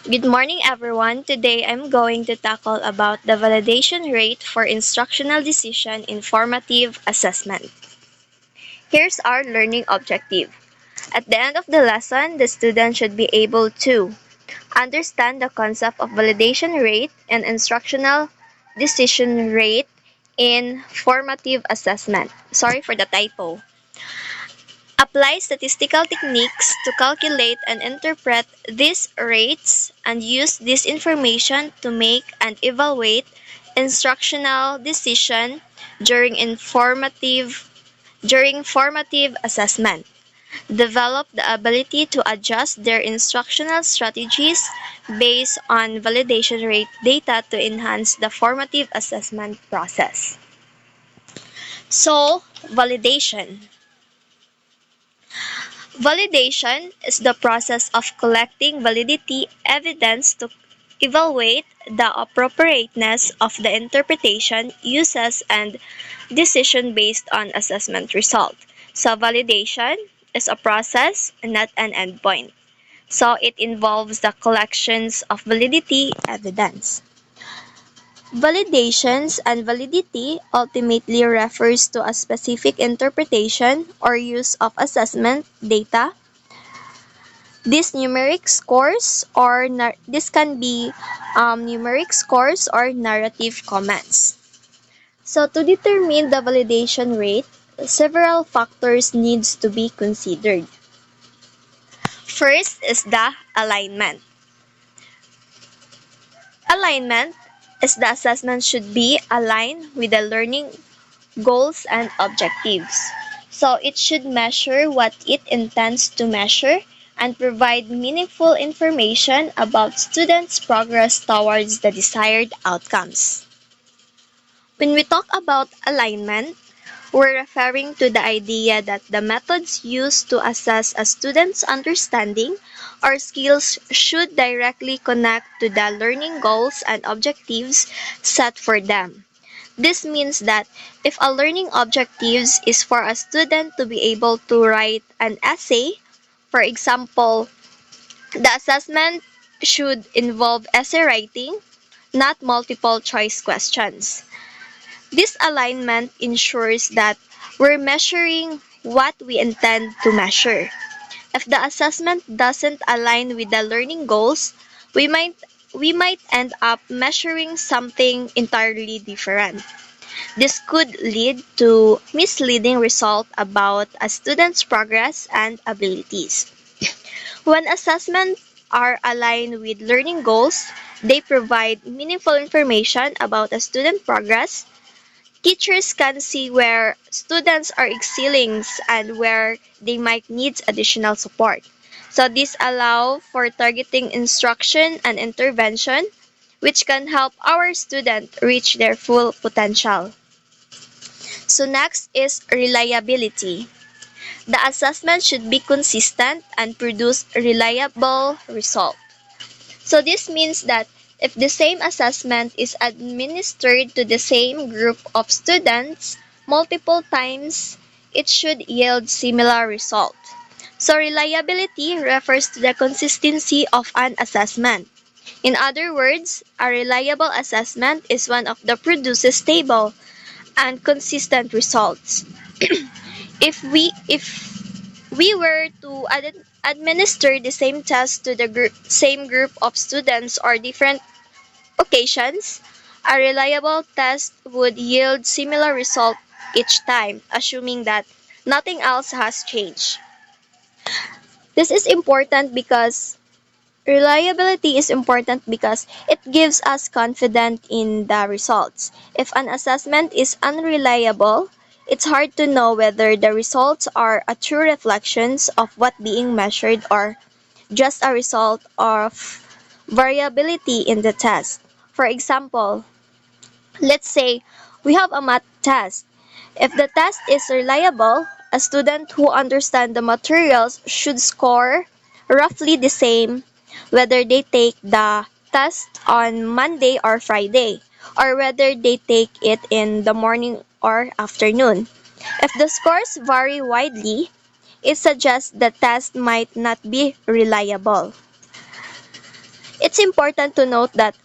Good morning everyone. Today I'm going to tackle about the validation rate for instructional decision in formative assessment. Here's our learning objective. At the end of the lesson, the student should be able to understand the concept of validation rate and instructional decision rate in formative assessment. Sorry for the typo. Apply statistical techniques to calculate and interpret these rates and use this information to make and evaluate instructional decision during formative assessment. Develop the ability to adjust their instructional strategies based on validation rate data to enhance the formative assessment process. So, validation. Validation is the process of collecting validity evidence to evaluate the appropriateness of the interpretation, uses, and decision based on assessment result. So, validation is a process, not an endpoint. So, it involves the collections of validity evidence. Validations and validity ultimately refers to a specific interpretation or use of assessment data. These numeric scores or this can be numeric scores or narrative comments. So to determine the validation rate, several factors needs to be considered. First is the alignment. Alignment is the assessment should be aligned with the learning goals and objectives. So it should measure what it intends to measure and provide meaningful information about students' progress towards the desired outcomes. When we talk about alignment, we're referring to the idea that the methods used to assess a student's understanding or skills should directly connect to the learning goals and objectives set for them. This means that if a learning objectives is for a student to be able to write an essay, for example, the assessment should involve essay writing, not multiple choice questions. This alignment ensures that we're measuring what we intend to measure. If the assessment doesn't align with the learning goals, we might we might end up measuring something entirely different. This could lead to misleading results about a student's progress and abilities. When assessments are aligned with learning goals, they provide meaningful information about a student progress. Teachers can see where students are excelling and where they might need additional support. So this allows for targeting instruction and intervention, which can help our student reach their full potential. So next is reliability. The assessment should be consistent and produce reliable result. So this means that if the same assessment is administered to the same group of students multiple times, it should yield similar result. So reliability refers to the consistency of an assessment. In other words, a reliable assessment is one of the produces stable and consistent results. If we were to administer the same test to the same group of students or different occasions, a reliable test would yield similar result each time, assuming that nothing else has changed. This is important because reliability is important because it gives us confidence in the results. If an assessment is unreliable, it's hard to know whether the results are a true reflections of what being measured or just a result of variability in the test. For example, let's say we have a math test. If the test is reliable, a student who understands the materials should score roughly the same whether they take the test on Monday or Friday, or whether they take it in the morning or afternoon. If the scores vary widely, it suggests the test might not be reliable. It's important to note that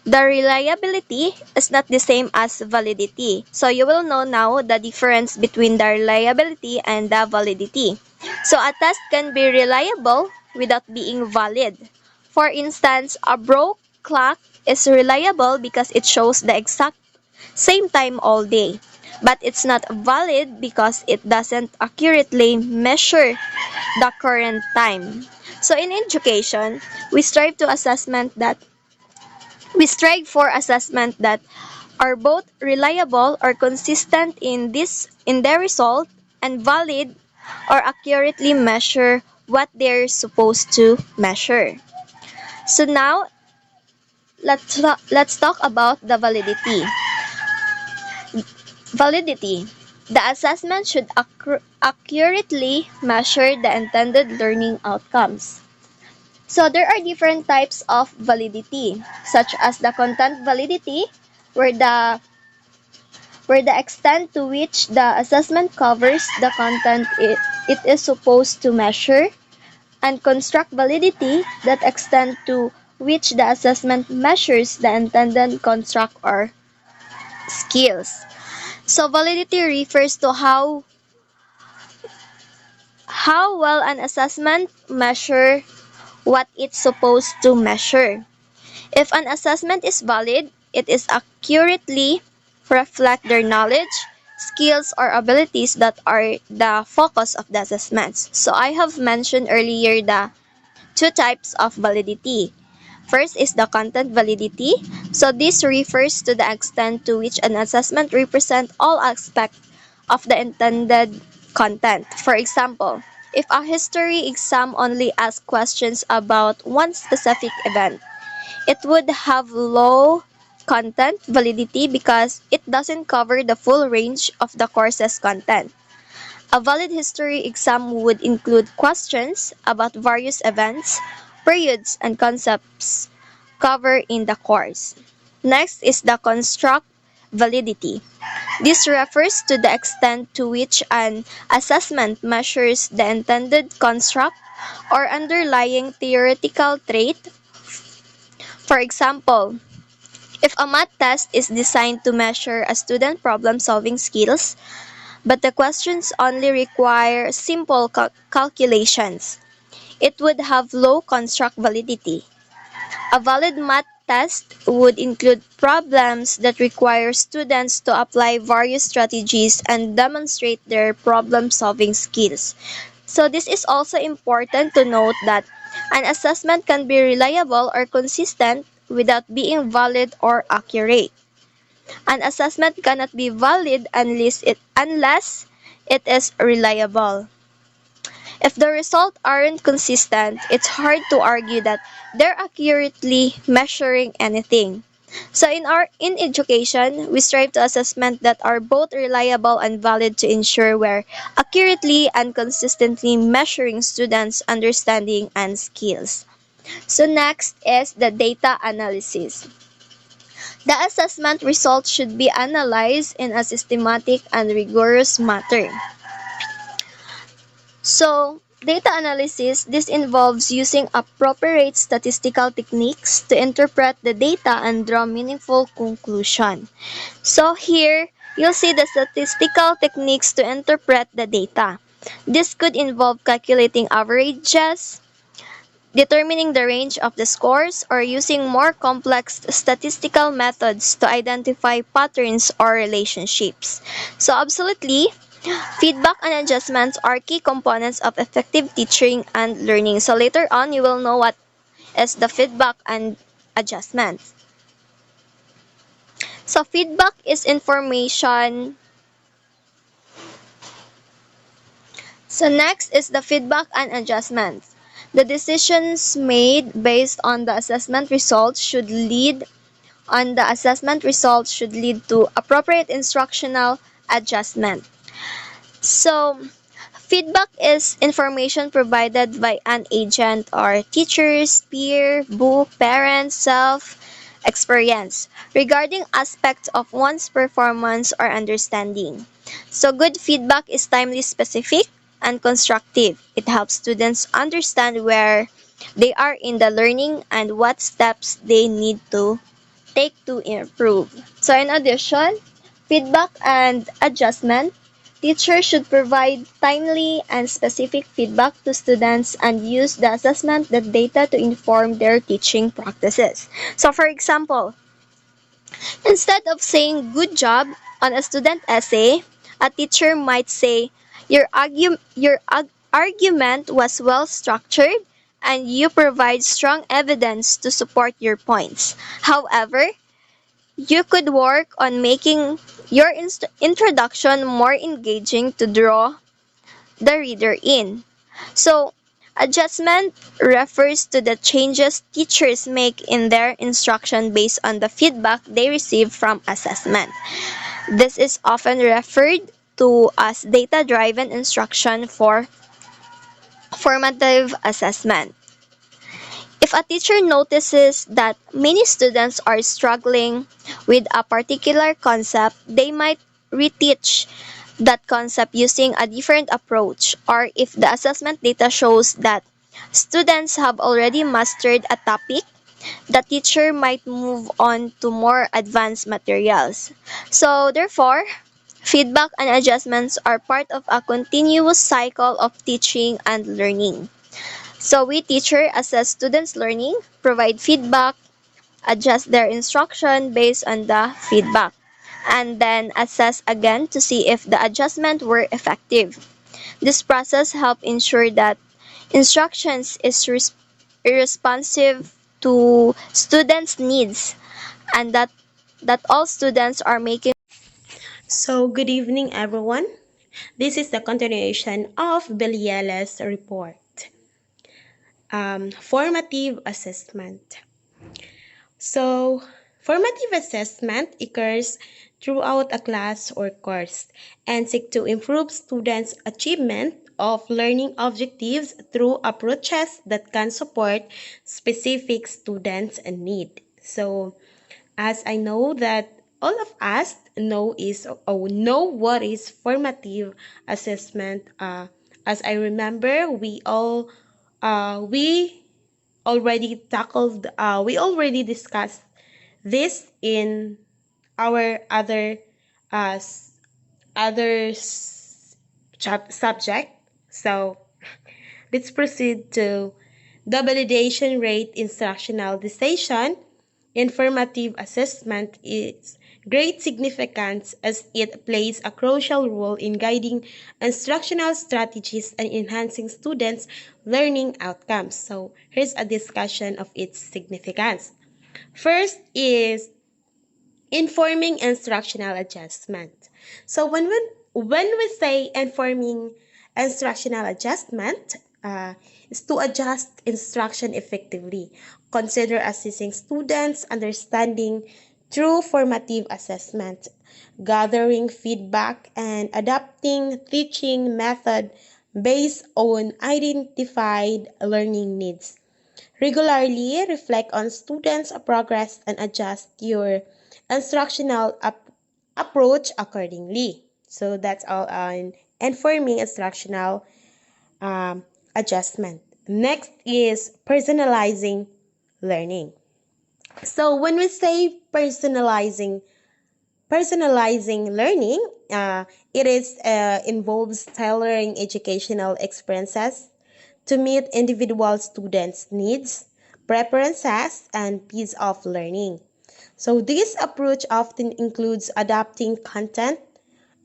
the reliability is not the same as validity. So you will know now the difference between the reliability and the validity. So a test can be reliable without being valid. For instance, a broke clock is reliable because it shows the exact same time all day. But it's not valid because it doesn't accurately measure the current time. So in education, we strive to assessment that we strive for assessment that are both reliable or consistent in their result and valid or accurately measure what they're supposed to measure. So now let's talk about the validity. Validity. The assessment should accurately measure the intended learning outcomes. So there are different types of validity, such as the content validity, where the extent to which the assessment covers the content it is supposed to measure, and construct validity, that extent to which the assessment measures the intended construct or skills. So validity refers to how well an assessment measure what it's supposed to measure. If an assessment is valid, it is accurately reflect their knowledge, skills, or abilities that are the focus of the assessments. So I have mentioned earlier the two types of validity. First is the content validity. So this refers to the extent to which an assessment represents all aspects of the intended content. For example, if a history exam only asks questions about one specific event, it would have low content validity because it doesn't cover the full range of the course's content. A valid history exam would include questions about various events, periods, and concepts covered in the course. Next is the construct validity. This refers to the extent to which an assessment measures the intended construct or underlying theoretical trait. For example, if a math test is designed to measure a student's problem-solving skills, but the questions only require simple calculations, it would have low construct validity. A valid math test would include problems that require students to apply various strategies and demonstrate their problem-solving skills. So this is also important to note that an assessment can be reliable or consistent without being valid or accurate. An assessment cannot be valid unless it is reliable. If the results aren't consistent, it's hard to argue that they're accurately measuring anything. So in education, we strive to assessment that are both reliable and valid to ensure we're accurately and consistently measuring students' understanding and skills. So next is the data analysis. The assessment results should be analyzed in a systematic and rigorous manner. So, data analysis, this involves using appropriate statistical techniques to interpret the data and draw meaningful conclusion. So here, you'll see the statistical techniques to interpret the data. This could involve calculating averages, determining the range of the scores, or using more complex statistical methods to identify patterns or relationships. So absolutely, feedback and adjustments are key components of effective teaching and learning. So later on, you will know what is the feedback and adjustments. So feedback is information. So next is the feedback and adjustments. The decisions made based on the assessment results should lead to appropriate instructional adjustment. So, feedback is information provided by an agent or teachers, peer, book, parents, self, experience regarding aspects of one's performance or understanding. So, good feedback is timely, specific, and constructive. It helps students understand where they are in the learning and what steps they need to take to improve. So in addition, feedback and adjustment. Teachers should provide timely and specific feedback to students and use the assessment data to inform their teaching practices. So for example, instead of saying good job on a student essay, a teacher might say your argument was well structured and you provide strong evidence to support your points. However, you could work on making your introduction more engaging to draw the reader in. So, adjustment refers to the changes teachers make in their instruction based on the feedback they receive from assessment. This is often referred to as data driven instruction for formative assessment. If a teacher notices that many students are struggling with a particular concept, they might reteach that concept using a different approach, or if the assessment data shows that students have already mastered a topic, the teacher might move on to more advanced materials. So, therefore, feedback and adjustments are part of a continuous cycle of teaching and learning. So we teacher assess students' learning, provide feedback, adjust their instruction based on the feedback, and then assess again to see if the adjustment were effective. This process helps ensure that instructions is responsive to students' needs and that all students are making. So, good evening, everyone. This is the continuation of Biliela's report, formative assessment. So, formative assessment occurs throughout a class or course and seek to improve students' achievement of learning objectives through approaches that can support specific students' need. So, as I know that all of us know what is formative assessment. As I remember, we we already discussed this in our uh, s- other subject. So let's proceed to the validation rate instructional decision. Informative assessment is great significance as it plays a crucial role in guiding instructional strategies and enhancing students' learning outcomes. So, here's a discussion of its significance. First is informing instructional adjustment. So when we say informing instructional adjustment, is to adjust instruction effectively. Consider assessing students' understanding through formative assessment, gathering feedback, and adapting teaching method based on identified learning needs. Regularly reflect on students' progress and adjust your instructional approach accordingly. So that's all on informing instructional adjustment. Next is personalizing learning. So when we say personalizing learning, it is involves tailoring educational experiences to meet individual students' needs, preferences, and pace of learning. So this approach often includes adapting content,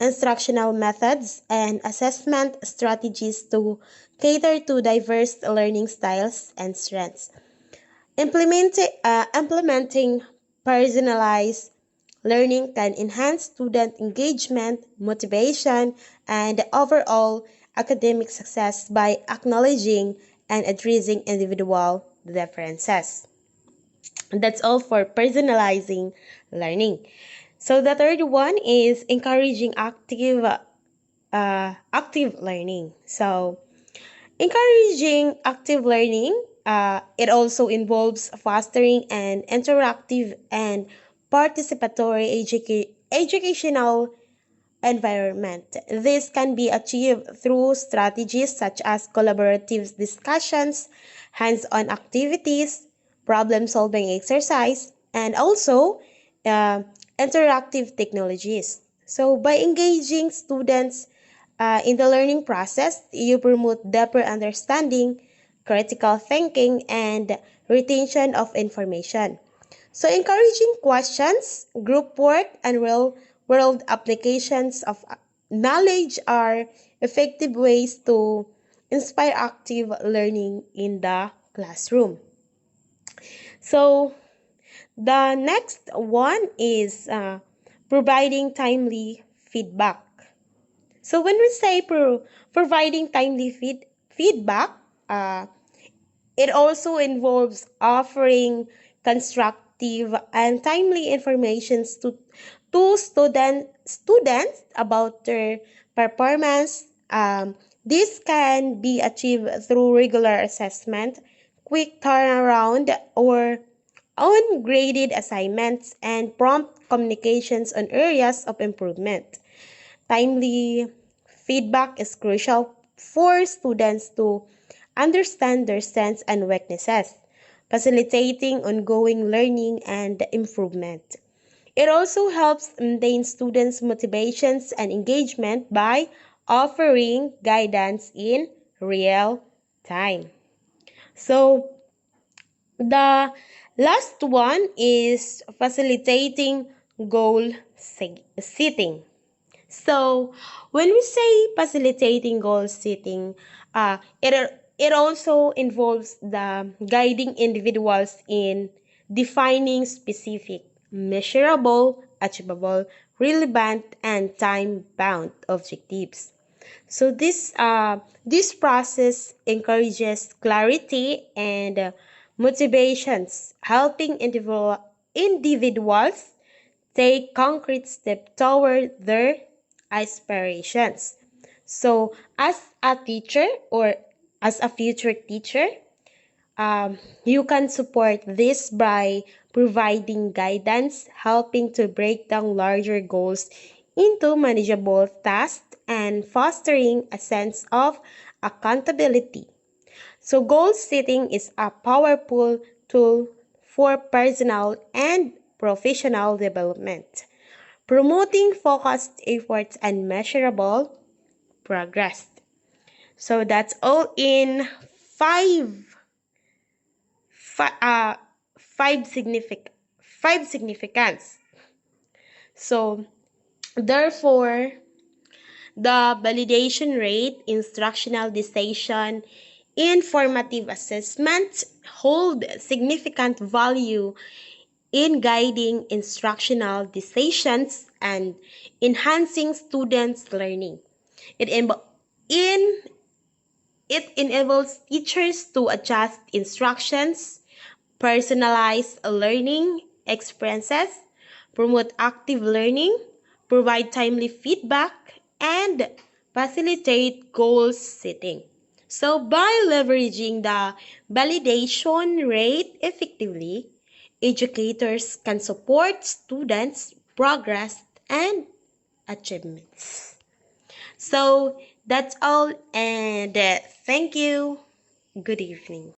instructional methods, and assessment strategies to cater to diverse learning styles and strengths. Implementing personalized learning can enhance student engagement, motivation, and overall academic success by acknowledging and addressing individual differences. That's all for personalizing learning. So the third one is encouraging active learning. So encouraging active learning, it also involves fostering an interactive and participatory educational environment. This can be achieved through strategies such as collaborative discussions, hands-on activities, problem-solving exercise, and also uh, interactive technologies. So by engaging students in the learning process, you promote deeper understanding, critical thinking, and retention of information. So, encouraging questions, group work, and real world applications of knowledge are effective ways to inspire active learning in the classroom. So, the next one is providing timely feedback. So, when we say providing timely feedback, uh, it also involves offering constructive and timely information to students about their performance. This can be achieved through regular assessment, quick turnaround, or ungraded assignments, and prompt communications on areas of improvement. Timely feedback is crucial for students to understand their strengths and weaknesses, facilitating ongoing learning and improvement. It also helps maintain students' motivations and engagement by offering guidance in real time. So, the last one is facilitating goal setting. So, when we say facilitating goal setting, it also involves the guiding individuals in defining specific, measurable, achievable, relevant, and time-bound objectives. So this process encourages clarity and motivations, helping individuals take concrete steps toward their aspirations. So, as a teacher or as a future teacher, you can support this by providing guidance, helping to break down larger goals into manageable tasks, and fostering a sense of accountability. So, goal setting is a powerful tool for personal and professional development, promoting focused efforts and measurable progress. So that's all in five, fi- uh, five significance. So therefore, the validation rate, instructional decision, informative assessment hold significant value in guiding instructional decisions and enhancing students' learning. It, em- in, it enables teachers to adjust instructions, personalize learning experiences, promote active learning, provide timely feedback, and facilitate goal setting. So, by leveraging the validation rate effectively, educators can support students' progress and achievements. So, that's all, and thank you. Good evening.